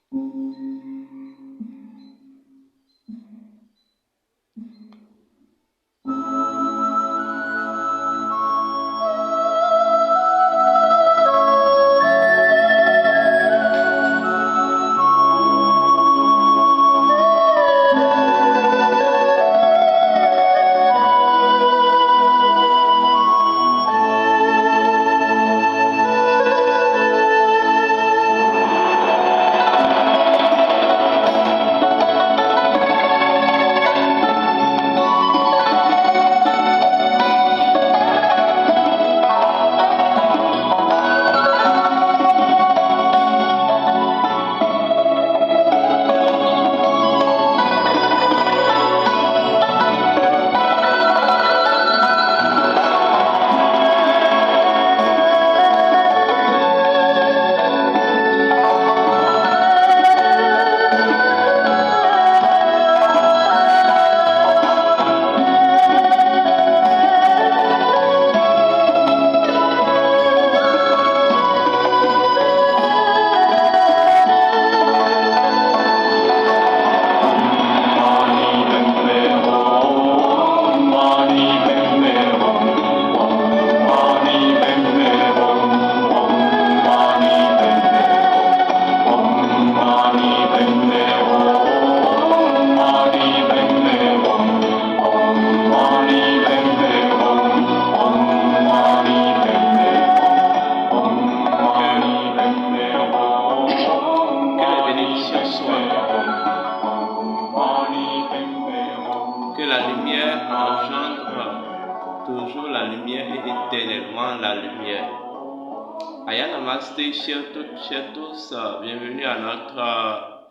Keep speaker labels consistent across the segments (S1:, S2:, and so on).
S1: Que la lumière engendre toujours la lumière et éternellement la lumière. Aya Namaste, chers toutes, chers tous, bienvenue à notre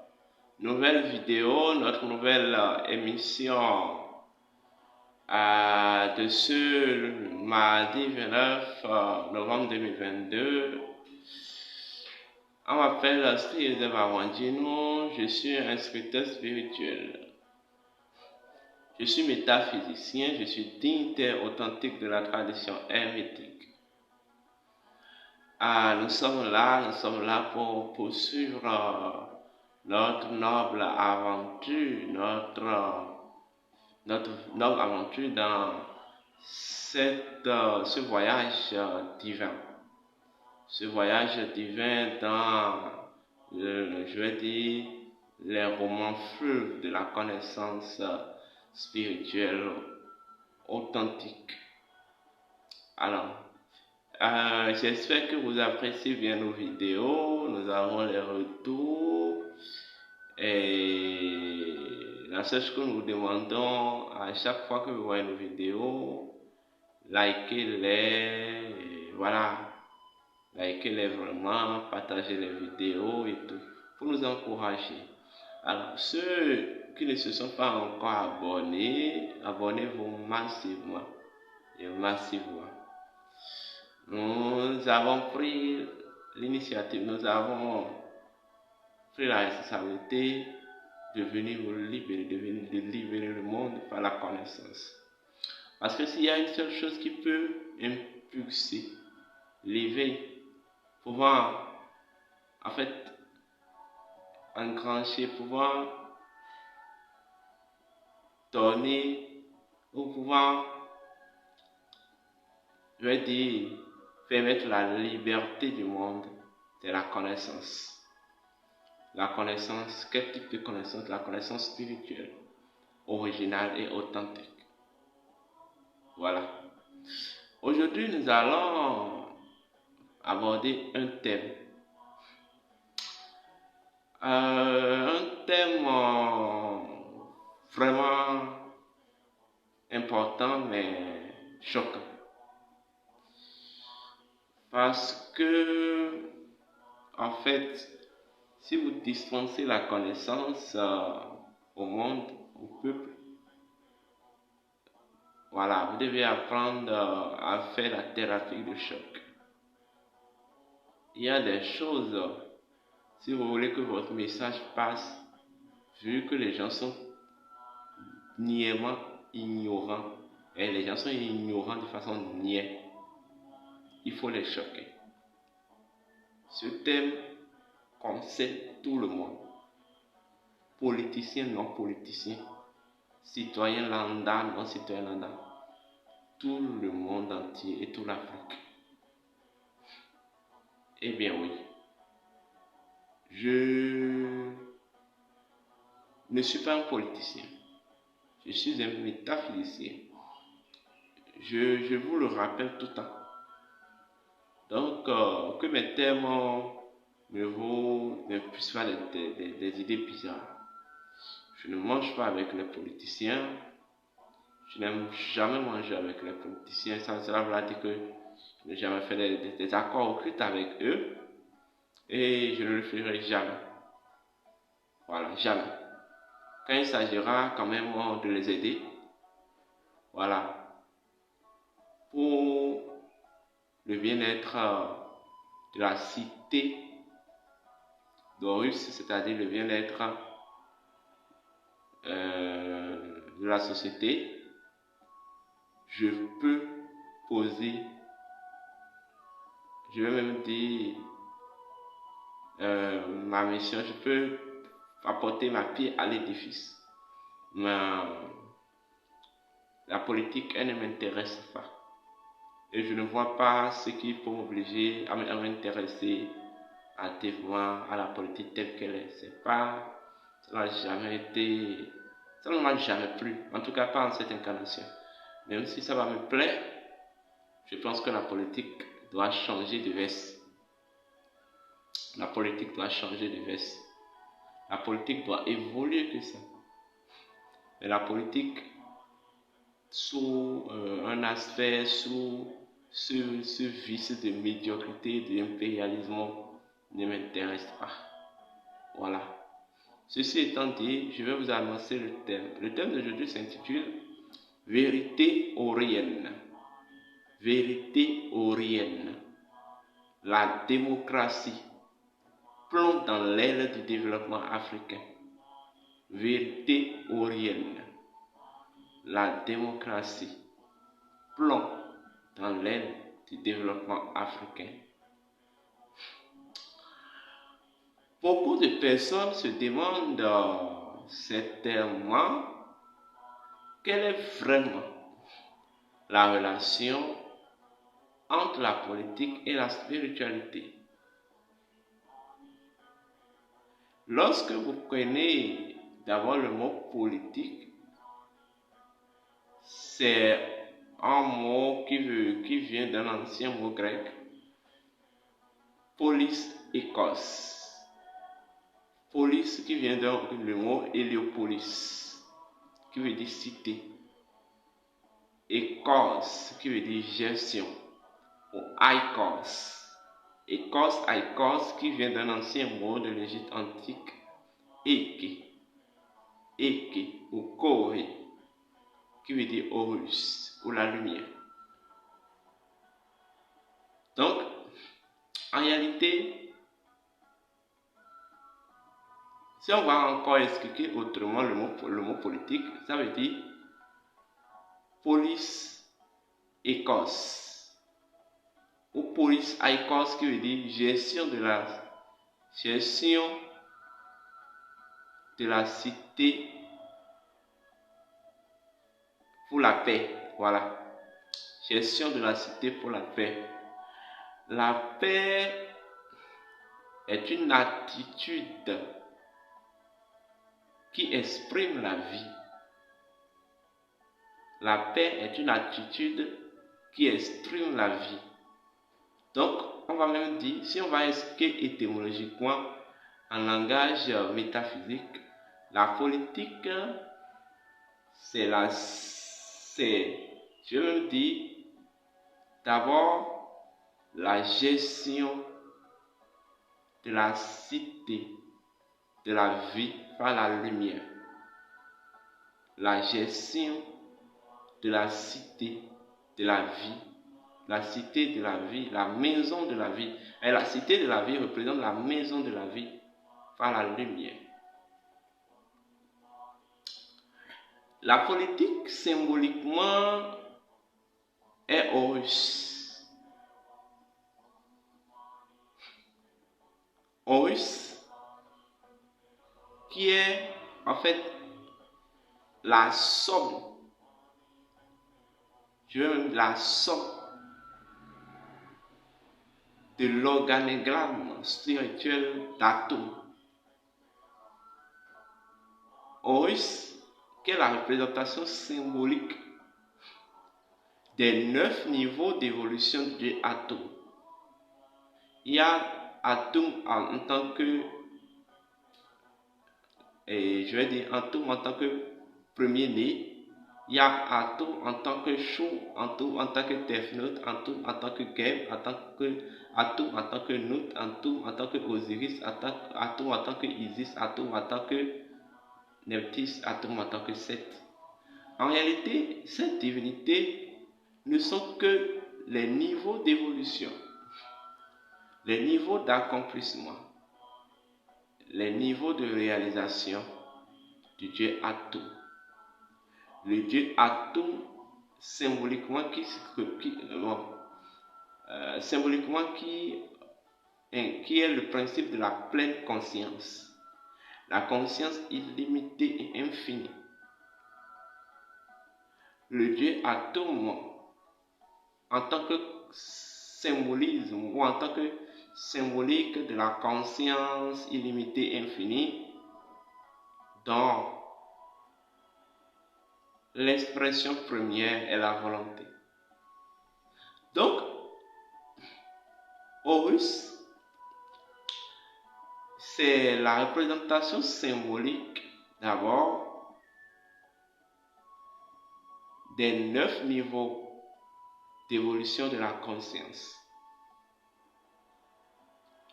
S1: nouvelle vidéo, notre nouvelle émission de ce mardi 29 novembre 2022. On m'appelle Sri Eva Wandino, je suis instructeur spirituel. Je suis métaphysicien, je suis dignitaire authentique de la tradition hermétique. Nous sommes là pour poursuivre notre noble aventure, notre noble aventure dans ce voyage divin. Ce voyage divin dans, je vais dire, les romans fleuves de la connaissance spirituelle authentique. Alors, j'espère que vous appréciez bien nos vidéos. Nous avons les retours. Et la seule chose que nous demandons à chaque fois que vous voyez nos vidéos, likez-les. Voilà. Likez-les vraiment, partagez les vidéos et tout, pour nous encourager. Alors, ceux qui ne se sont pas encore abonnés, abonnez-vous massivement. Et massivement. Nous avons pris l'initiative, nous avons pris la responsabilité de venir vous libérer, de libérer le monde par la connaissance. Parce que s'il y a une seule chose qui peut impulser l'éveil, pouvant en fait engrancher, pouvant donner, ou pouvant, je vais dire, permettre la liberté du monde, c'est la connaissance. La connaissance, quel type de connaissance? La connaissance spirituelle, originale et authentique. Voilà. Aujourd'hui, nous allons aborder un thème. Un thème vraiment important mais choquant. Parce que, en fait, si vous dispensez la connaissance au monde, au peuple, voilà, vous devez apprendre à faire la thérapie de choc. Il y a des choses, si vous voulez que votre message passe, vu que les gens sont niaiement ignorants, et les gens sont ignorants de façon niais, il faut les choquer. Ce thème concerne tout le monde. politiciens, non politiciens, citoyens lambda, non citoyens lambda, tout le monde entier et toute l'Afrique. Eh bien oui, je ne suis pas un politicien, je suis un métaphysicien. Je vous le rappelle tout le temps. Donc, que mes termes ne puissent pas des idées bizarres. Je ne mange pas avec les politiciens. Je n'aime jamais manger avec les politiciens. Cela veut dire que je n'ai jamais fait des accords occultes avec eux. Et je ne le ferai jamais. Voilà, jamais. Quand il s'agira quand même de les aider, voilà, pour le bien-être de la cité d'Horus, c'est-à-dire le bien-être de la société, je peux poser, je vais même dire ma mission, je peux apporter ma pierre à l'édifice. Mais la politique, elle ne m'intéresse pas. Et je ne vois pas ce qui peut m'obliger à m'intéresser activement à la politique telle qu'elle est. C'est pas, ça n'a jamais été, ça ne m'a jamais plu. En tout cas, pas en cette incarnation. Même si ça va me plaire, je pense que la politique doit changer de veste. La politique doit changer de veste. La politique doit évoluer que ça. Mais la politique, sous un aspect, sous ce vice de médiocrité, d'impérialisme, ne m'intéresse pas. Voilà. Ceci étant dit, je vais vous annoncer le thème. Le thème d'aujourd'hui s'intitule Vérité orienne. Vérité orienne. La démocratie plombe dans l'aile du développement africain. Vérité orienne. La démocratie plombe dans l'aile du développement africain. Beaucoup de personnes se demandent certainement quelle est vraiment la relation entre la politique et la spiritualité. Lorsque vous prenez d'abord le mot politique, c'est un mot qui vient d'un ancien mot grec, polis ekos. Polis qui vient du mot Héliopolis, qui veut dire cité. Ekos, qui veut dire gestion, ou aikos. Aikos, qui vient d'un ancien mot de l'Égypte antique, Eke, ou Kore, qui veut dire Horus, ou la lumière. Donc, en réalité, si on va encore expliquer autrement le mot politique, ça veut dire polis ekos, ou polis aikos, qui veut dire gestion de la cité pour la paix. Voilà. Gestion de la cité pour la paix. La paix est une attitude qui exprime la vie. La paix est une attitude qui exprime la vie. Donc, on va même dire, si on va expliquer étymologiquement en langage métaphysique, la politique, je veux dire, d'abord, la gestion de la cité, de la vie par la lumière. La gestion de la cité, de la vie, la cité de la vie, la maison de la vie. Et la cité de la vie représente la maison de la vie par la lumière. La politique, symboliquement, est Horus. Horus, qui est en fait, la somme, je veux même la somme de l'organigramme spirituel d'atomes. Horus, qui est la représentation symbolique des 9 niveaux d'évolution du Dieu atome. Il y a atome en tant que, je vais dire atome en tant que premier-né. Il y a atome en tant que chou, atome en tant que Tefnut, atome en tant que Geb, atome en tant que Nut, atome en tant que Osiris, atome en tant que Isis, atome en tant que Nephthys, atome en tant que Seth. En réalité, ces divinités ne sont que les niveaux d'évolution, les niveaux d'accomplissement, les niveaux de réalisation du Dieu Atum. Le Dieu Atum, symboliquement, qui est le principe de la pleine conscience, la conscience illimitée et infinie. Le Dieu Atum, en tant que symbolisme ou en tant que symbolique de la conscience illimitée et infinie, dont l'expression première est la volonté. Donc, Horus, c'est la représentation symbolique d'abord des 9 niveaux d'évolution de la conscience.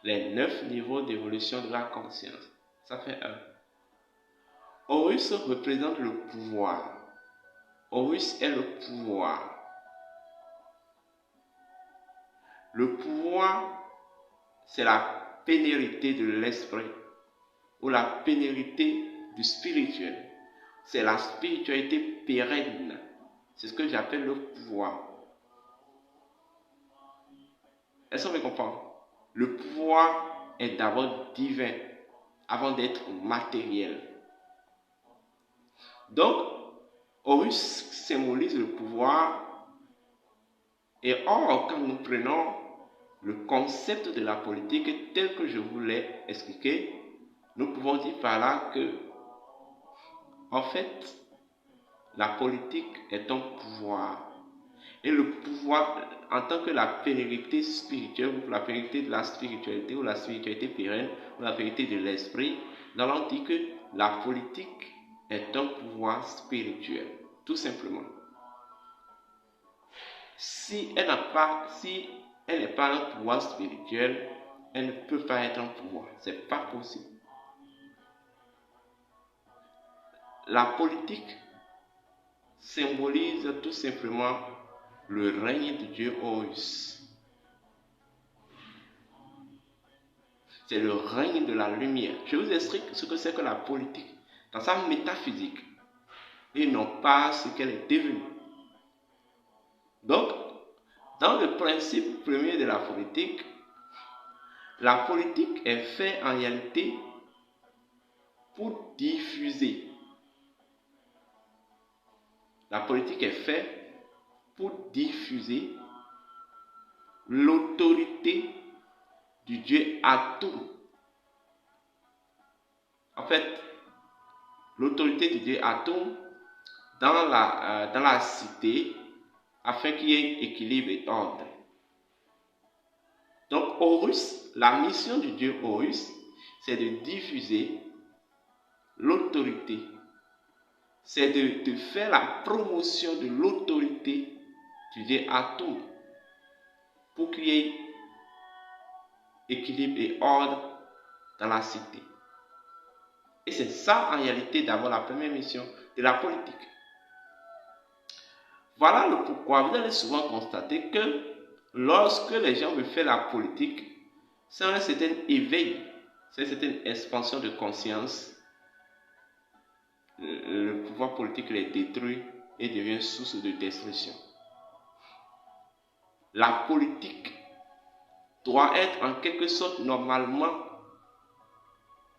S1: Les 9 niveaux d'évolution de la conscience. Ça fait 1. Horus représente le pouvoir. Horus est le pouvoir. Le pouvoir, c'est la pénérité de l'esprit ou la pénérité du spirituel. C'est la spiritualité pérenne. C'est ce que j'appelle le pouvoir. Est-ce qu'on me comprend? Le pouvoir est d'abord divin avant d'être matériel. Donc, Horus symbolise le pouvoir. Et or, quand nous prenons le concept de la politique tel que je vous l'ai expliqué, nous pouvons dire par là que, en fait, la politique est un pouvoir. Et le pouvoir, en tant que la pénérité spirituelle, ou la pénérité de la spiritualité, ou la spiritualité pérenne, ou la pénérité de l'esprit, nous allons dire que la politique est un pouvoir spirituel, tout simplement. Si elle n'est pas un pouvoir spirituel, elle ne peut pas être un pouvoir. C'est pas possible. La politique symbolise tout simplement le règne de Dieu Horus. C'est le règne de la lumière. Je vous explique ce que c'est que la politique dans sa métaphysique et non pas ce qu'elle est devenue. Donc, dans le principe premier de la politique est faite en réalité pour diffuser. La politique est faite pour diffuser l'autorité du Dieu Atum. En fait, l'autorité du Dieu Atum dans la cité afin qu'il y ait équilibre et ordre. Donc Horus, la mission du Dieu Horus, c'est de diffuser l'autorité. C'est de faire la promotion de l'autorité du Dieu Atum pour qu'il y ait équilibre et ordre dans la cité. Et c'est ça en réalité d'abord la première mission de la politique. Voilà le pourquoi vous allez souvent constater que lorsque les gens veulent faire la politique, c'est un certain éveil, c'est une certaine expansion de conscience. Le pouvoir politique les détruit et devient source de destruction. La politique doit être en quelque sorte normalement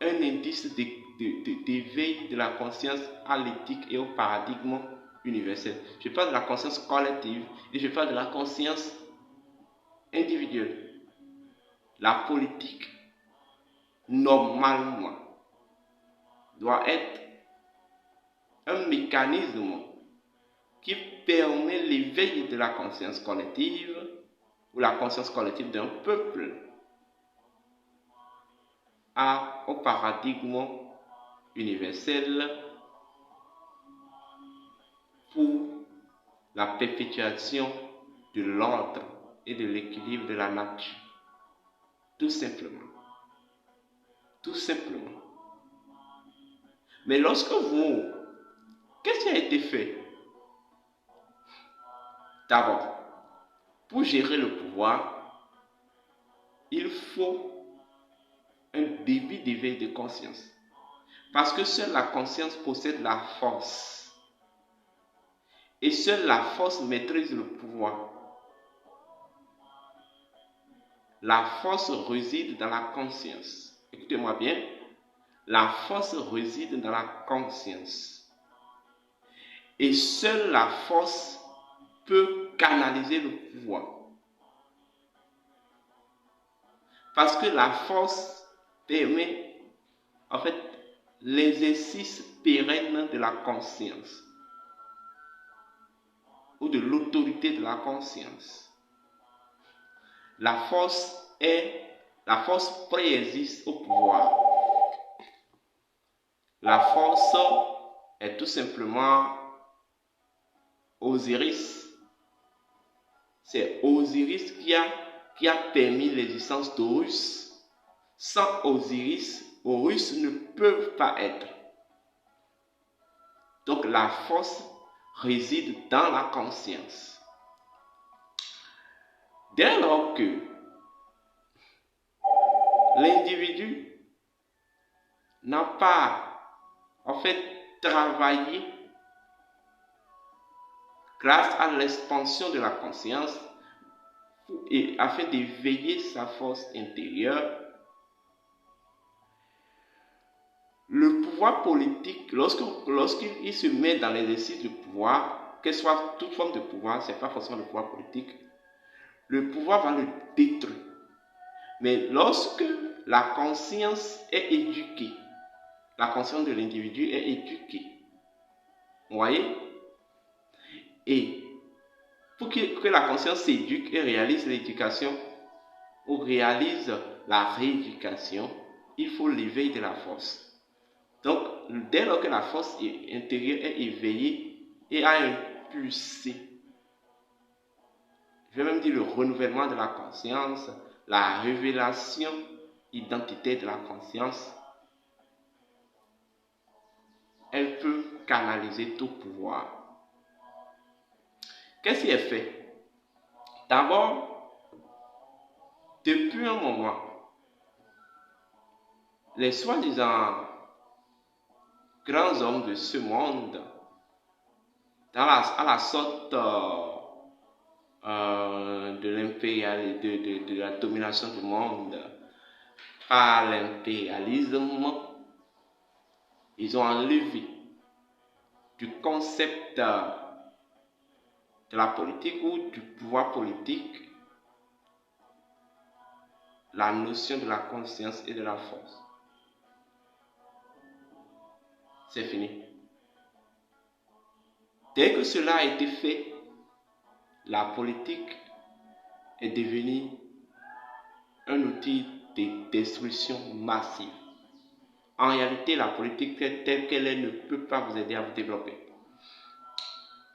S1: un indice d'éveil de la conscience à l'éthique et au paradigme universel. Je parle de la conscience collective et je parle de la conscience individuelle. La politique, normalement, doit être un mécanisme qui permet l'éveil de la conscience collective ou la conscience collective d'un peuple au paradigme universel pour la perpétuation de l'ordre et de l'équilibre de la nature. Tout simplement. Tout simplement. Mais qu'est-ce qui a été fait? D'abord, pour gérer le pouvoir, il faut un début d'éveil de conscience. Parce que seule la conscience possède la force. Et seule la force maîtrise le pouvoir. La force réside dans la conscience. Écoutez-moi bien. La force réside dans la conscience. Et seule la force peut canaliser le pouvoir. Parce que la force permet, en fait, l'exercice pérenne de la conscience ou de l'autorité de la conscience. La force préexiste au pouvoir. La force est tout simplement Osiris. C'est Osiris qui a permis l'existence d'Horus. Sans Osiris, Horus ne peut pas être. Donc la force réside dans la conscience. Dès lors que l'individu n'a pas en fait travaillé grâce à l'expansion de la conscience et afin d'éveiller sa force intérieure, le pouvoir politique, lorsqu'il se met dans l'exercice du pouvoir, quelle soit toute forme de pouvoir, ce n'est pas forcément le pouvoir politique, le pouvoir va le détruire. Mais lorsque la conscience est éduquée, la conscience de l'individu est éduquée, vous voyez? Et pour que la conscience s'éduque et réalise l'éducation, ou réalise la rééducation, il faut l'éveil de la force. Donc, dès lors que la force intérieure est éveillée et a impulsé, je vais même dire le renouvellement de la conscience, la révélation identitaire de la conscience, elle peut canaliser tout pouvoir. Qu'est-ce qui est fait? D'abord, depuis un moment, les soi-disant grands hommes de ce monde, à la sorte de l'impérialisme, de la domination du monde par l'impérialisme, ils ont enlevé du concept de la politique ou du pouvoir politique la notion de la conscience et de la force. C'est fini. Dès que cela a été fait, la politique est devenue un outil de destruction massive. En réalité, la politique telle qu'elle est ne peut pas vous aider à vous développer.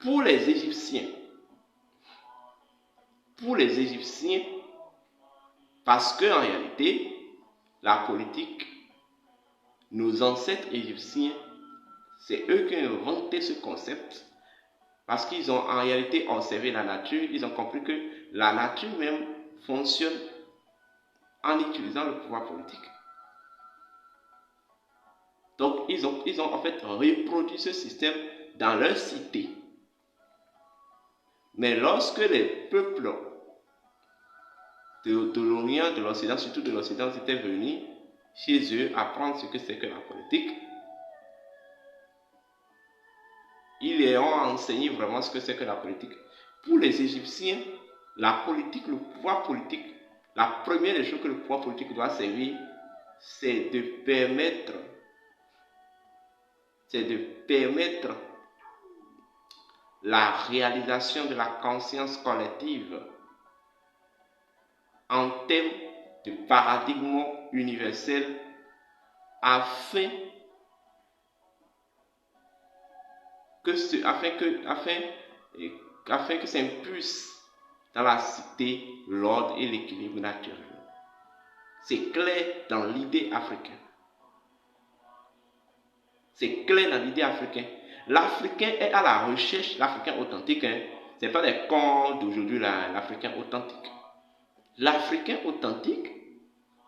S1: Pour les Égyptiens, parce qu'en réalité, la politique, nos ancêtres égyptiens, c'est eux qui ont inventé ce concept, parce qu'ils ont en réalité observé la nature, ils ont compris que la nature même fonctionne en utilisant le pouvoir politique. Donc, ils ont en fait reproduit ce système dans leur cité. Mais lorsque les peuples de l'Orient, de l'Occident, surtout de l'Occident, étaient venus chez eux apprendre ce que c'est que la politique, ils leur ont enseigné vraiment ce que c'est que la politique. Pour les Égyptiens, la politique, le pouvoir politique, la première des choses que le pouvoir politique doit servir, c'est de permettre la réalisation de la conscience collective en termes de paradigme universel afin que s'impulse dans la cité l'ordre et l'équilibre naturel. C'est clair dans l'idée africaine. C'est clair dans l'idée africaine. L'Africain est à la recherche, l'Africain authentique, ce n'est pas des contes d'aujourd'hui, l'Africain authentique. L'Africain authentique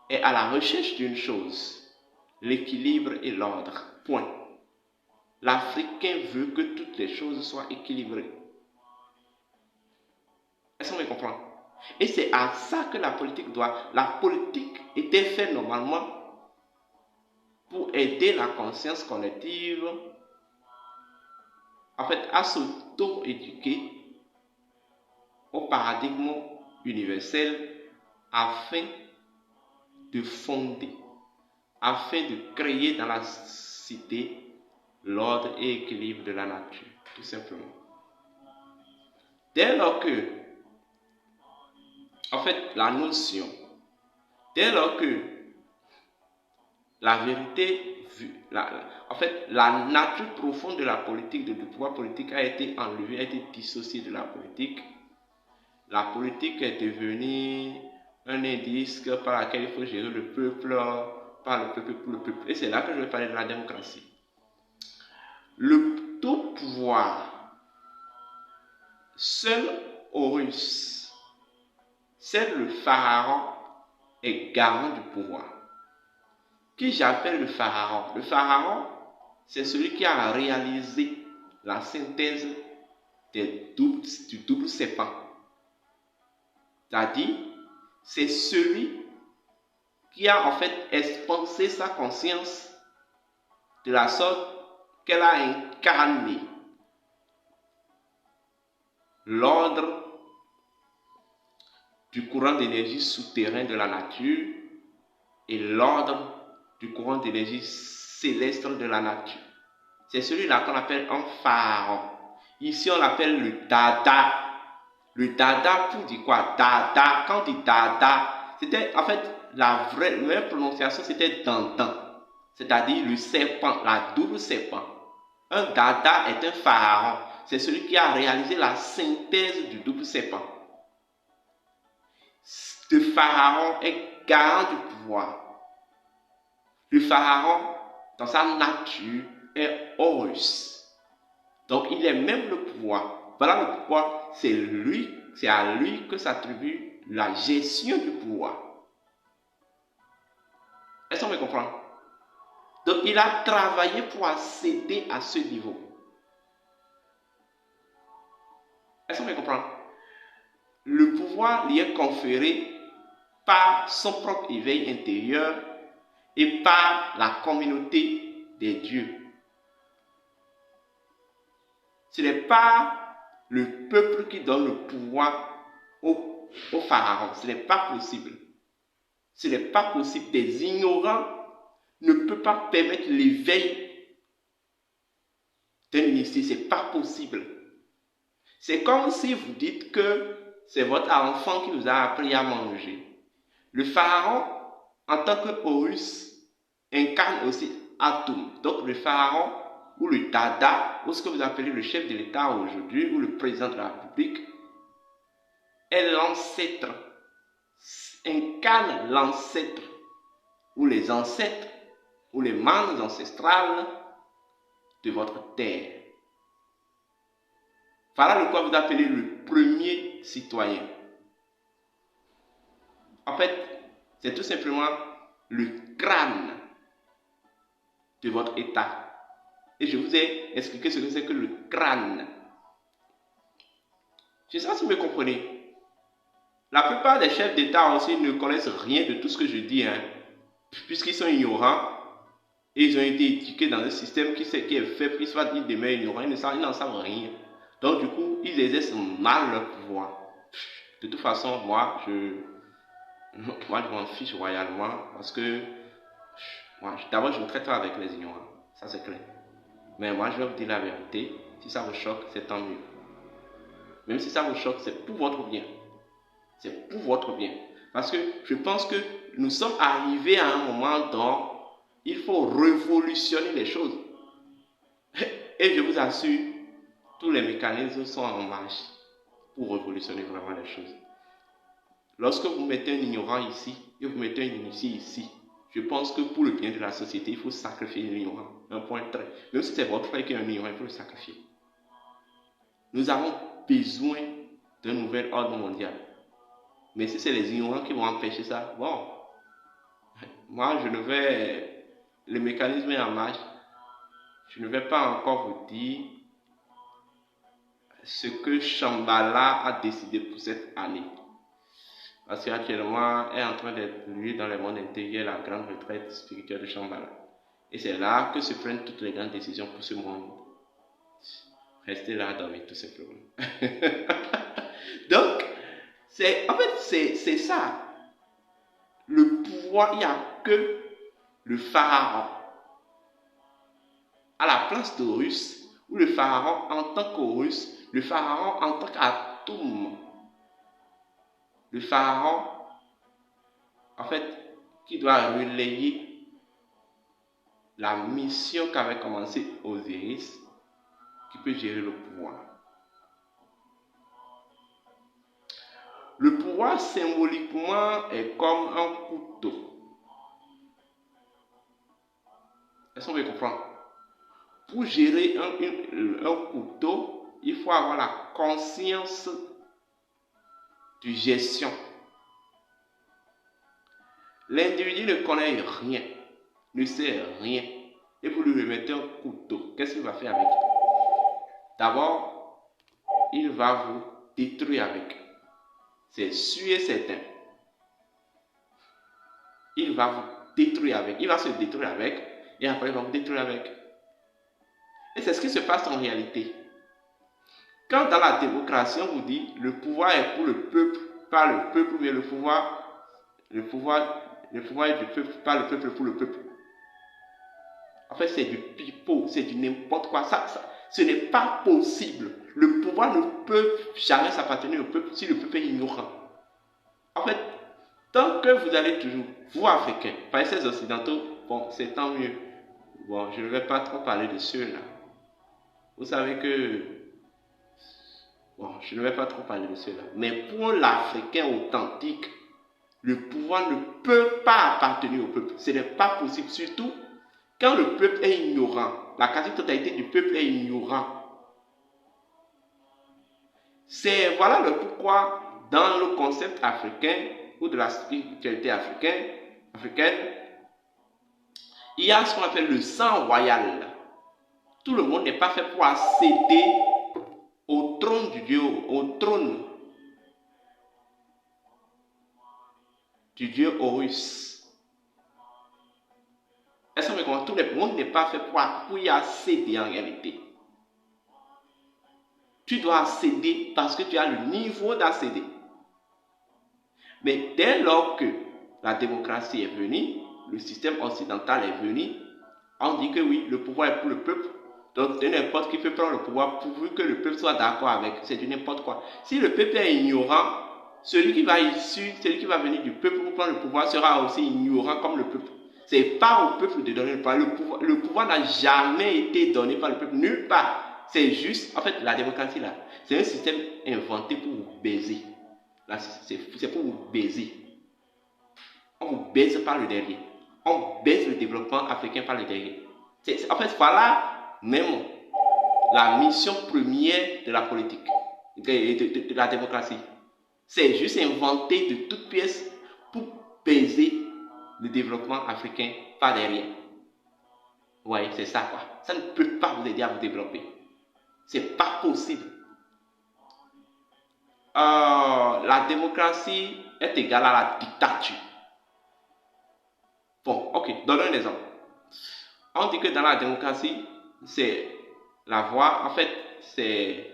S1: est à la recherche d'une chose, l'équilibre et l'ordre. Point. L'Africain veut que toutes les choses soient équilibrées. Est-ce qu'on me comprend? Et c'est à ça que la politique doit. La politique était faite normalement pour aider la conscience collective, en fait, à s'auto-éduquer au paradigme universel afin de fonder, afin de créer dans la cité l'ordre et l'équilibre de la nature, tout simplement. Dès lors que, en fait, la notion, dès lors que la vérité, la nature profonde de la politique, du pouvoir politique a été enlevée, a été dissociée de la politique est devenue un indice par lequel il faut gérer le peuple, par le peuple, pour le peuple. Et c'est là que je vais parler de la démocratie. Le tout pouvoir, seul Horus, seul le pharaon est garant du pouvoir. Qui j'appelle le pharaon? Le pharaon, c'est celui qui a réalisé la synthèse du double serpent. C'est-à-dire, c'est celui qui a en fait expansé sa conscience de la sorte qu'elle a incarné l'ordre du courant d'énergie souterrain de la nature et l'ordre du courant d'énergie céleste de la nature. C'est celui-là qu'on appelle un pharaon. Ici, on l'appelle le Dada. Le Dada, pour dire quoi? Dada, quand on dit Dada, c'était en fait la vraie prononciation, c'était Dandan. C'est-à-dire le serpent, la double serpent. Un Dada est un pharaon. C'est celui qui a réalisé la synthèse du double serpent. Le pharaon est garant du pouvoir. Le pharaon, dans sa nature, est Horus. Donc, il est même le pouvoir. Voilà le pouvoir, c'est à lui que s'attribue la gestion du pouvoir. Est-ce qu'on me comprend? Donc, il a travaillé pour accéder à ce niveau. Est-ce qu'on me comprend? Le pouvoir lui est conféré par son propre éveil intérieur et par la communauté des dieux. Ce n'est pas le peuple qui donne le pouvoir au pharaon. Ce n'est pas possible. Ce n'est pas possible. Des ignorants ne peuvent pas permettre l'éveil d'un initié. Ce n'est pas possible. C'est comme si vous dites que c'est votre enfant qui vous a appris à manger. Le pharaon, en tant que Horus, incarne aussi Atum. Donc le pharaon, ou le Dada, ou ce que vous appelez le chef de l'État aujourd'hui, ou le président de la République, est l'ancêtre, incarne l'ancêtre, ou les ancêtres, ou les membres ancestrales de votre terre. Voilà de quoi vous appelez le premier citoyen. En fait, c'est tout simplement le crâne de votre État. Et je vous ai expliqué ce que c'est que le crâne. Je ne sais pas si vous me comprenez. La plupart des chefs d'État aussi ne connaissent rien de tout ce que je dis, puisqu'ils sont ignorants. Et ils ont été éduqués dans un système qui est fait, qui soit ils demeurent ignorants, ils n'en savent rien. Donc du coup, ils exercent mal leur pouvoir. De toute façon, moi, je m'en fiche royalement parce que d'abord, je ne traite pas avec les ignorants. Ça, c'est clair. Mais moi, je vais vous dire la vérité. Si ça vous choque, c'est tant mieux. Même si ça vous choque, c'est pour votre bien. C'est pour votre bien. Parce que je pense que nous sommes arrivés à un moment dont il faut révolutionner les choses. Et je vous assure, tous les mécanismes sont en marche pour révolutionner vraiment les choses. Lorsque vous mettez un ignorant ici et vous mettez un initié ici, je pense que pour le bien de la société, il faut sacrifier l'ignorant. Un point très. Même si c'est votre frère qui est un ignorant, il faut le sacrifier. Nous avons besoin d'un nouvel ordre mondial. Mais si c'est les ignorants qui vont empêcher ça, bon, moi je ne vais, le mécanisme est en marche, je ne vais pas encore vous dire ce que Shambhala a décidé pour cette année. Parce qu'actuellement, elle est en train d'être lue dans le monde intérieur la grande retraite spirituelle de Shambhala. Et c'est là que se prennent toutes les grandes décisions pour ce monde. Restez là à dormir tout simplement. Donc, en fait, c'est ça. Le pouvoir, il n'y a que le pharaon. À la place d'Horus, ou le pharaon en tant qu'Horus, le pharaon en tant qu'Atum. Le pharaon, en fait, qui doit relayer la mission qu'avait commencé Osiris, qui peut gérer le pouvoir. Le pouvoir symboliquement est comme un couteau. Est-ce qu'on veut comprendre? Pour gérer un couteau, il faut avoir la conscience de gestion. L'individu ne connaît rien, ne sait rien, et vous lui remettez un couteau. Qu'est-ce qu'il va faire avec? D'abord, il va vous détruire avec. C'est sûr et certain. Il va vous détruire avec. Il va se détruire avec, et après il va vous détruire avec. Et c'est ce qui se passe en réalité. Quand dans la démocratie, on vous dit le pouvoir est pour le peuple, par le peuple, mais le pouvoir est du peuple, par le peuple, pour le peuple. En fait, c'est du pipeau, c'est du n'importe quoi. Ce n'est pas possible. Le pouvoir ne peut jamais s'appartenir au peuple si le peuple est ignorant. En fait, tant que vous allez toujours, vous Africains, pas ces Occidentaux, bon, c'est tant mieux. Bon, je ne vais pas trop parler de ceux-là. Vous savez que, bon, je ne vais pas trop parler de ceux-là. Mais pour l'Africain authentique, le pouvoir ne peut pas appartenir au peuple. Ce n'est pas possible, surtout quand le peuple est ignorant. La quasi-totalité du peuple est ignorant. C'est voilà le pourquoi dans le concept africain ou de la spiritualité africaine, il y a ce qu'on appelle le sang royal. Tout le monde n'est pas fait pour accéder au trône du Dieu, au trône du Dieu Horus. Est-ce que vous comprenez? Tout le monde n'est pas fait pour y accéder en réalité. Tu dois accéder parce que tu as le niveau d'accéder. Mais dès lors que la démocratie est venue, le système occidental est venu, on dit que oui, le pouvoir est pour le peuple. Donc, de n'importe qui peut prendre le pouvoir pourvu que le peuple soit d'accord avec. C'est du n'importe quoi. Si le peuple est ignorant, celui qui va venir du peuple pour prendre le pouvoir sera aussi ignorant comme le peuple. Ce n'est pas au peuple de donner le pouvoir. Le pouvoir n'a jamais été donné par le peuple, nulle part. C'est juste, en fait, la démocratie là, c'est un système inventé pour vous baiser. C'est pour vous baiser. On vous baise par le derrière. On baise le développement africain par le derrière. En fait, voilà même la mission première de la politique, de la démocratie. C'est juste inventé de toutes pièces pour baiser le développement africain par derrière. Oui, c'est ça quoi. Ça ne peut pas vous aider à vous développer. C'est pas possible. La démocratie est égale à la dictature. Bon, ok, donnons un exemple. On dit que dans la démocratie, c'est la voix, en fait, c'est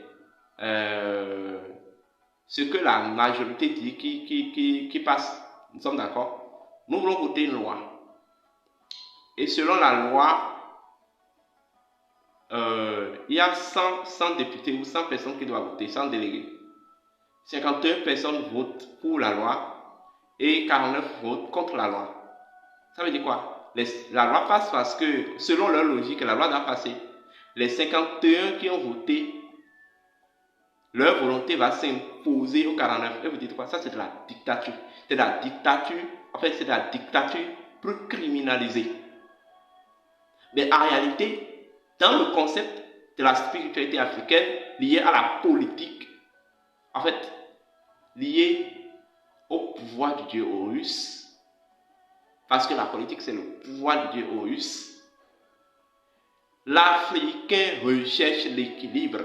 S1: ce que la majorité dit qui passe. Nous sommes d'accord? Nous voulons voter une loi. Et selon la loi, il y a 100 députés ou 100 personnes qui doivent voter, 100 délégués. 51 personnes votent pour la loi et 49 votent contre la loi. Ça veut dire quoi? La loi passe parce que, selon leur logique, la loi doit passer. Les 51 qui ont voté, leur volonté va s'imposer aux 49. Et vous dites quoi? Ça, c'est de la dictature. C'est de la dictature, en fait, c'est de la dictature plus criminalisée. Mais en réalité, dans le concept de la spiritualité africaine liée à la politique, en fait, liée au pouvoir du dieu Horus, parce que la politique c'est le pouvoir du dieu Horus, l'Africain recherche l'équilibre.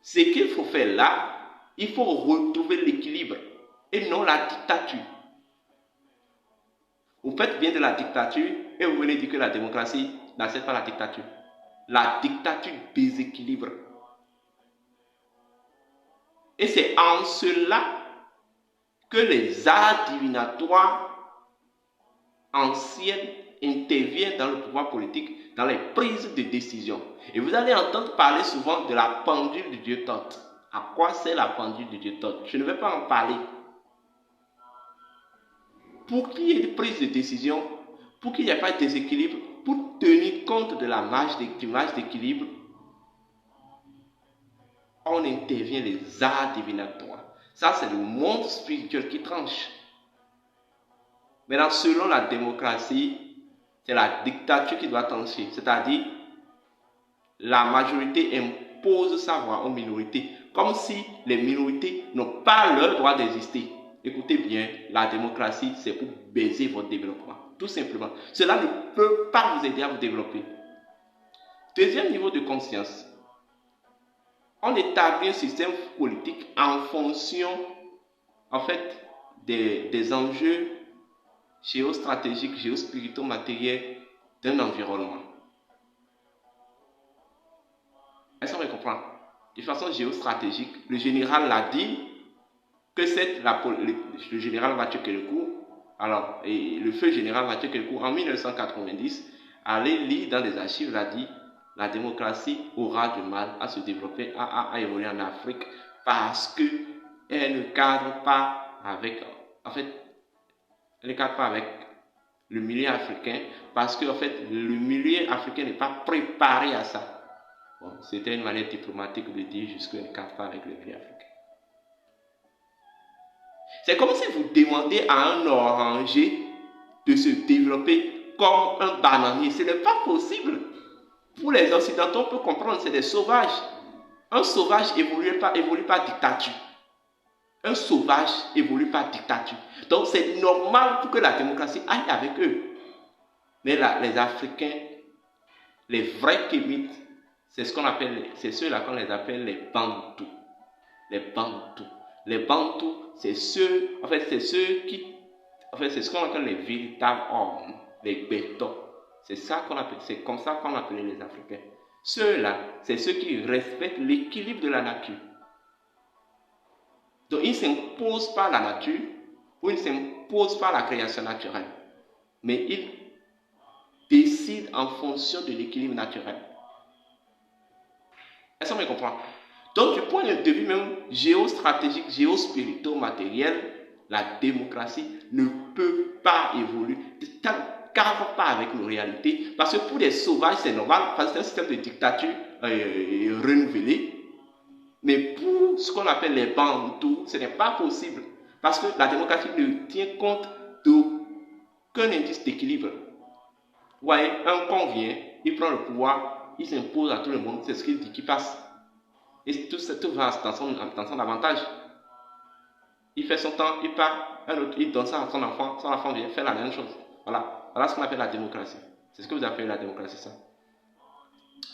S1: Ce qu'il faut faire là, il faut retrouver l'équilibre et non la dictature. Vous faites bien de la dictature et vous venez dire que la démocratie n'accepte pas la dictature. La dictature déséquilibre. Et c'est en cela que les arts divinatoires anciens interviennent dans le pouvoir politique, dans les prises de décision. Et vous allez entendre parler souvent de la pendule du dieu Thoth. À quoi sert la pendule du dieu Thoth? Je ne vais pas en parler. Pour qu'il y ait une prise de décision, pour qu'il n'y ait pas de déséquilibre, pour tenir compte de la marge d'équilibre, on intervient les arts divinatoires. Ça, c'est le monde spirituel qui tranche. Maintenant, selon la démocratie, c'est la dictature qui doit trancher. C'est-à-dire, la majorité impose sa voix aux minorités, comme si les minorités n'ont pas le droit d'exister. Écoutez bien, la démocratie, c'est pour baiser votre développement. Tout simplement. Cela ne peut pas vous aider à vous développer. Deuxième niveau de conscience. On établit un système politique en fonction, en fait, des enjeux géostratégiques, géospirituels-matériels d'un environnement. Est-ce qu'on comprend? De façon géostratégique, le général l'a dit que le général Mathieu Kérékou, alors, et le feu général Mathieu Kérékou, en 1990, allait lire dans les archives, l'a dit, la démocratie aura du mal à se développer, à évoluer en Afrique, parce qu'elle ne cadre pas avec, en fait, elle ne cadre pas avec le milieu africain, parce que, en fait, le milieu africain n'est pas préparé à ça. Bon, c'était une manière diplomatique de dire jusqu'elle ne cadre pas avec le milieu africain. C'est comme si vous demandiez à un oranger de se développer comme un bananier. Ce n'est pas possible. Pour les Occidentaux, on peut comprendre, c'est des sauvages. Un sauvage évolue par dictature. Un sauvage évolue par dictature. Donc c'est normal pour que la démocratie aille avec eux. Mais là, les Africains, les vrais Kémites, c'est ceux-là qu'on les appelle les Bantous. Les Bantous. Les Bantous, c'est ceux c'est ce qu'on appelle les véritables hommes, les bétons. C'est comme ça qu'on appelait les Africains. Ceux-là, c'est ceux qui respectent l'équilibre de la nature. Donc, ils ne s'imposent pas la nature ou ils ne s'imposent pas la création naturelle. Mais ils décident en fonction de l'équilibre naturel. Est-ce qu'on me comprend? Donc, du point de vue même géostratégique, géospirituel, matériel, la démocratie ne peut pas évoluer. Ça ne cadre pas avec nos réalités. Parce que pour les sauvages, c'est normal, parce que c'est un système de dictature renouvelé. Mais pour ce qu'on appelle les Bantous, ce n'est pas possible. Parce que la démocratie ne tient compte d'aucun indice d'équilibre. Vous voyez, un con vient, il prend le pouvoir, il s'impose à tout le monde, c'est ce qu'il dit qui passe. Et tout va dans son avantage. Il fait son temps, il part, un autre, il donne ça à son enfant vient faire la même chose. Voilà ce qu'on appelle la démocratie. C'est ce que vous appelez la démocratie, ça.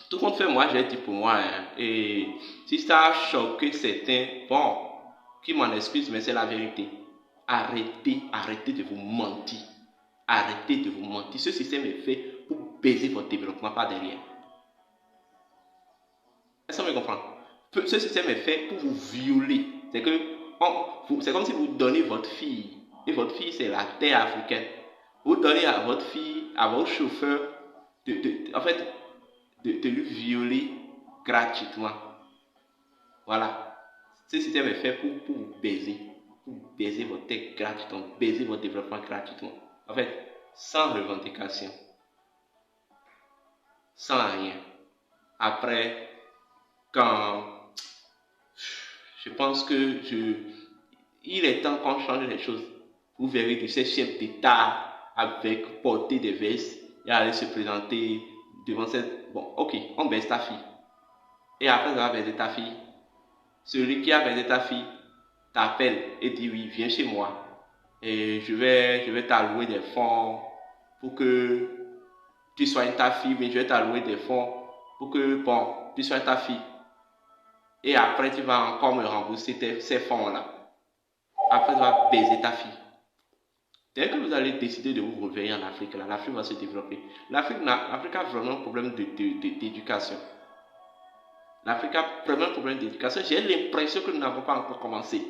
S1: Tout compte fait, moi, j'ai dit pour moi, et si ça a choqué certains, bon, qui m'en excusent, mais c'est la vérité. Arrêtez de vous mentir. Arrêtez de vous mentir. Ce système est fait pour baiser votre développement par derrière. Est-ce qu'on me comprend? Ce système est fait pour vous violer. C'est comme si vous donnez votre fille, et votre fille c'est la terre africaine. Vous donnez à votre fille, à votre chauffeur, en fait, de lui violer gratuitement. Voilà. Ce système est fait pour vous baiser. Pour baiser votre tête gratuitement, baiser votre développement gratuitement. En fait, sans revendication. Sans rien. Après, je pense que il est temps qu'on change les choses. Vous verrez que ces chefs d'État avec porter des vestes et aller se présenter devant cette... Bon, ok, on baisse ta fille. Et après avoir baisé ta fille, celui qui a baisé ta fille t'appelle et dit oui, viens chez moi. Et je vais t'allouer des fonds pour que tu soignes ta fille, mais je vais t'allouer des fonds pour que, bon, tu soignes ta fille. Et après, tu vas encore me rembourser ces fonds-là. Après, tu vas baiser ta fille. Dès que vous allez décider de vous réveiller en Afrique, l'Afrique va se développer. L'Afrique a vraiment un problème d'éducation. L'Afrique a vraiment un problème d'éducation. J'ai l'impression que nous n'avons pas encore commencé.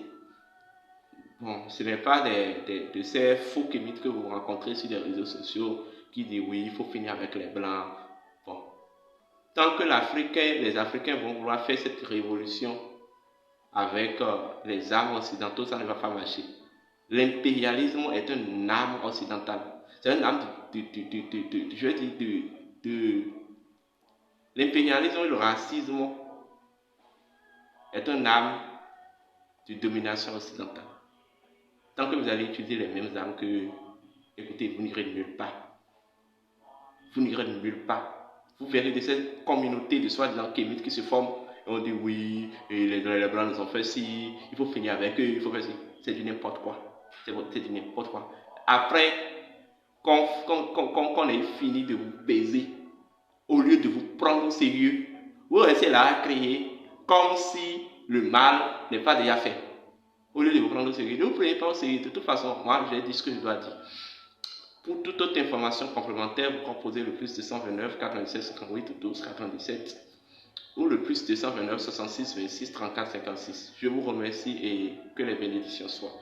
S1: Bon, ce n'est pas de ces faux kémites que vous rencontrez sur les réseaux sociaux qui disent oui, il faut finir avec les Blancs. Bon. Tant que les Africains vont vouloir faire cette révolution avec les armes occidentaux, ça ne va pas marcher. L'impérialisme est une arme occidentale. C'est une arme l'impérialisme et le racisme est une arme de domination occidentale. Tant que vous allez utiliser les mêmes armes que, écoutez, vous n'irez nulle part. Vous n'irez nulle part. Vous verrez de ces communautés de soi-disant kémites qui se forment et on dit oui, et les Blancs nous ont fait ci, il faut finir avec eux, il faut faire ci. C'est du n'importe quoi. C'est du n'importe quoi. Après, qu'on ait fini de vous baiser, au lieu de vous prendre au sérieux, vous restez là à crier comme si le mal n'est pas déjà fait. Au lieu de vous prendre au sérieux, ne vous prenez pas au sérieux. De toute façon, moi, j'ai dit ce que je dois dire. Pour toute autre information complémentaire, vous composez le plus 229 97 58 12 97 ou le plus 229 66 26 34 56. Je vous remercie et que les bénédictions soient.